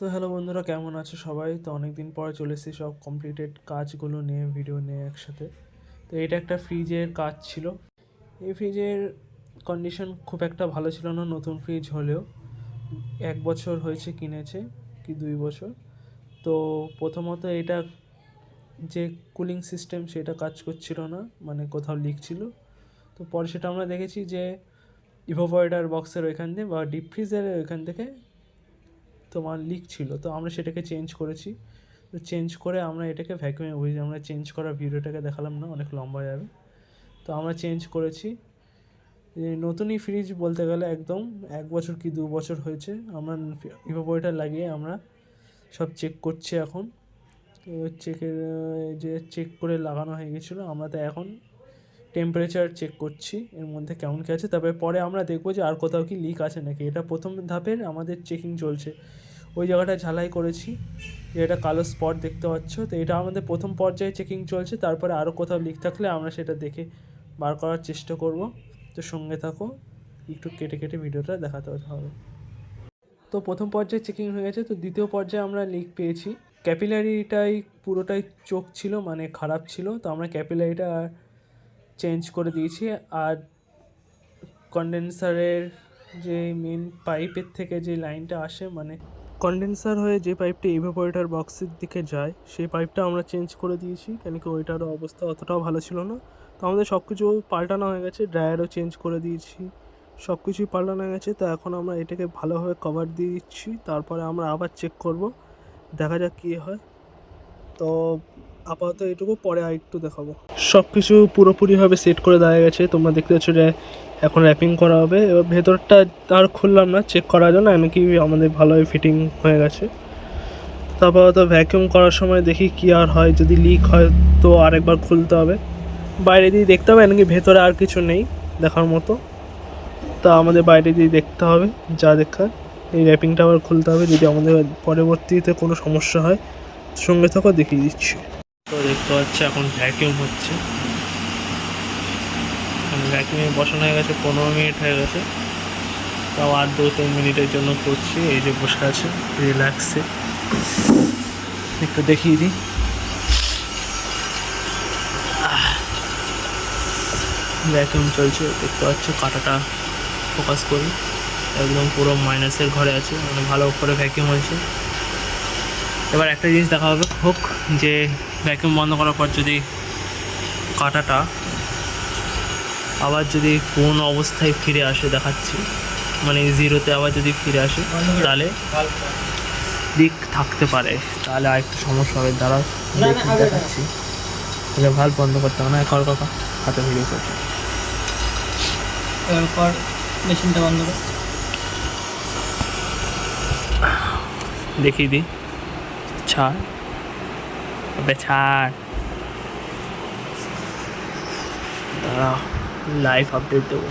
তো হ্যালো বন্ধুরা, কেমন আছো সবাই? তো অনেক দিন পরে চলে এসেছি সব কমপ্লিটেড কাজগুলো নিয়ে, ভিডিও নিয়ে একসাথে। তো এটা একটা ফ্রিজের কাজ ছিল। এই ফ্রিজের কন্ডিশন খুব একটা ভালো ছিল না, নতুন ফ্রিজ হলেও 1 বছর হয়েছে কিনেছে কি 2 বছর। তো প্রথমত এটা যে কুলিং সিস্টেম সেটা কাজ করছিল না, মানে কোথাও লিক ছিল। তো পরে সেটা আমরা দেখেছি যে ইভোপয়েটার বক্সের ওইখান দিয়ে বা ডিপ ফ্রিজের ওইখান থেকে তোমার লিক ছিল। তো আমরা সেটাকে চেঞ্জ করেছি। তো চেঞ্জ করে আমরা এটাকে ভ্যাকুয়ামে বুঝি, আমরা চেঞ্জ করার ভিডিওটাকে দেখালাম না, অনেক লম্বা যাবে। তো আমরা চেঞ্জ করেছি। নতুনই ফ্রিজ বলতে গেলে একদম 1 বছর কি 2 বছর হয়েছে। আমরা ইভোপয়েটার লাগিয়ে আমরা সব চেক করছি এখন। তো চেকের যে চেক করে লাগানো হয়ে গেছিলো, আমরা তো এখন টেম্পারেচার চেক করছি এর মধ্যে কেমন কী আছে। তারপরে পরে আমরা দেখবো যে আর কোথাও কি লিক আছে নাকি। এটা প্রথম ধাপের আমাদের চেকিং চলছে। ওই জায়গাটা ঝালাই করেছি, এটা কালো স্পট দেখতে পাচ্ছ। তো এটা আমাদের প্রথম পর্যায়ে চেকিং চলছে। তারপরে আরও কোথাও লিক থাকলে আমরা সেটা দেখে বার করার চেষ্টা করব। তো সঙ্গে থাকো, একটু কেটে কেটে ভিডিওটা দেখাতে হবে। তো প্রথম পর্যায়ে চেকিং হয়ে গেছে। তো দ্বিতীয় পর্যায়ে আমরা লিক পেয়েছি। ক্যাপিলারিটাই পুরোটাই চোক ছিল, মানে খারাপ ছিল। তো আমরা ক্যাপিলারিটা চেঞ্জ করে দিয়েছি। আর কন্ডেন্সারের যে মেন পাইপের থেকে যে লাইনটা আসে, মানে কন্ডেন্সার হয়ে যে পাইপটা ইভেপোরেটর বক্সের দিকে যায়, সেই পাইপটা আমরা চেঞ্জ করে দিয়েছি, কেন কি ওইটারও অবস্থা অতটাও ভালো ছিল না। তো আমাদের সব কিছু পাল্টানো হয়ে গেছে, ড্রায়ারও চেঞ্জ করে দিয়েছি, সব কিছুই পাল্টানো হয়ে গেছে। তো এখন আমরা এটাকে ভালোভাবে কভার দিয়ে দিচ্ছি, তারপরে আমরা আবার চেক করব, দেখা যাক কী হয়। তো আপাতত এটুকু, পরে আর একটু দেখাবো। সব কিছু পুরোপুরিভাবে সেট করে দেওয়া গেছে, তোমরা দেখতে পাচ্ছ যে এখন র্যাপিং করা হবে। এবার ভেতরটা আর খুললাম না চেক করার জন্য, আমি কি আমাদের ভালোভাবে ফিটিং হয়ে গেছে। তারপর তো ভ্যাকিউম করার সময় দেখি কি আর হয়, যদি লিক হয় তো আরেকবার খুলতে হবে, বাইরে দিয়ে দেখতে হবে নাকি ভেতরে আর কিছু নেই দেখার মতো। তা আমাদের বাইরে দিয়ে দেখতে হবে যা দেখার। এই র্যাপিংটা আবার খুলতে হবে, যদি আমাদের পরবর্তীতে কোনো সমস্যা হয় সঙ্গে থাকো দেখিয়ে দিচ্ছি। তো দেখতে পাচ্ছি এখন ভ্যাকিউম হচ্ছে, ভ্যাকিউমে বসানো হয়ে গেছে, 15 মিনিট হয়ে গেছে। তাও আর 2-3 মিনিটের জন্য করছি। এই যে বসে আছে রিল্যাক্সে, একটু দেখিয়ে দিই। ভ্যাকিউম চলছে, দেখতে পাচ্ছ কাঁটাটা ফোকাস করি, একদম পুরো মাইনাসের ঘরে আছে, মানে ভালো করে ভ্যাকিউম হয়েছে। এবার একটা জিনিস দেখা হবে হোক, যে ভ্যাকিউম বন্ধ করার পর যদি কাঁটাটা আবার যদি কোন অবস্থায় ফিরে আসে, দেখাচ্ছি, মানে জিরোতে আবার যদি ফিরে আসে তাহলে লিক থাকতে পারে, তাহলে আরেকটু সমস্যা হবে। দ্বারা দেখাচ্ছি, তাহলে ভাল্ব বন্ধ করতে হবে না। এখন কাকা হাতে ভিডিও করছে, এরপর মেশিনটা বন্ধ করে দেখিয়ে দিই। ছাড় ছাড়, দাঁড়া, লাইভ আপডেট দেবো।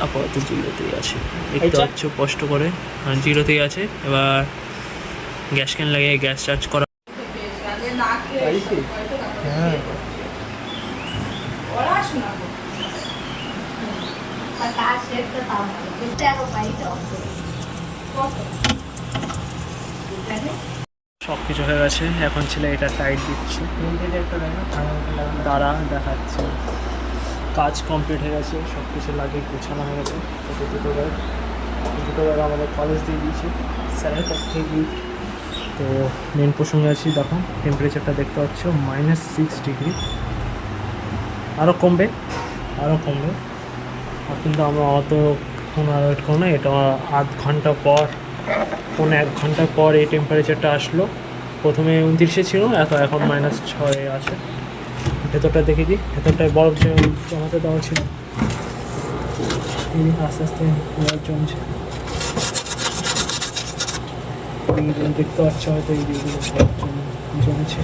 আপাতত জিরোতেই আছে, দেখতে পাচ্ছ কষ্ট করে, জিরোতেই আছে। এবার গ্যাস ক্যান লাগিয়ে গ্যাস চার্জ করা। হ্যাঁ, সব কিছু হয়ে গেছে। এখন ছিল এটা টাইট দিচ্ছি, দাঁড়া দেখাচ্ছে। কাজ কমপ্লিট হয়ে গেছে, সব কিছু লাগিয়ে গুছানো হয়ে গেছে। দুটো ব্যাগ আমাদের কলেজ দিয়ে দিয়েছি স্যারের পক্ষ থেকে। তো মেন প্রসঙ্গে আছি, দেখো টেম্পারেচারটা দেখতে পাচ্ছ -6 ডিগ্রি। আরও কমবে, আর কিন্তু আমরা অতক্ষণ আর ওয়েট করবো না। এটা আধ ঘন্টা পর, 1 ঘন্টা পর এই টেম্পারেচারটা আসলো। প্রথমে 29-এ ছিল, এখন -6 আছে। ভেতরটা দেখে দিই, ভেতরটায় বরফ জমাতে দেওয়া ছিল, আস্তে আস্তে বরফ জমছে। দেখতে পাচ্ছ হয়তো এই দিকগুলো জমছে,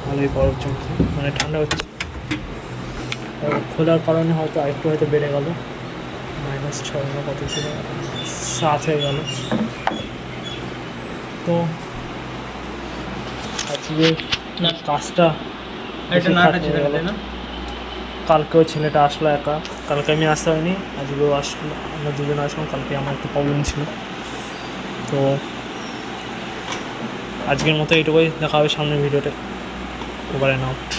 ভালোই বরফ জমছে, মানে ঠান্ডা হচ্ছে। খোলার কারণে হয়তো আরেকটু হয়তো বেড়ে গেল, -6 না কত ছিল, 7 হয়ে গেল। তো আজকে কাজটা কালকেও ছেলেটা আসলো একা, কালকে আমি আসতে হয়নি, আজকেও আসলো, আমরা দুজনে আসলাম। কালকে আমার একটু প্রবলেম ছিল। তো আজকের মতো এইটুকুই, দেখা হবে সামনের ভিডিওতে। Over and out.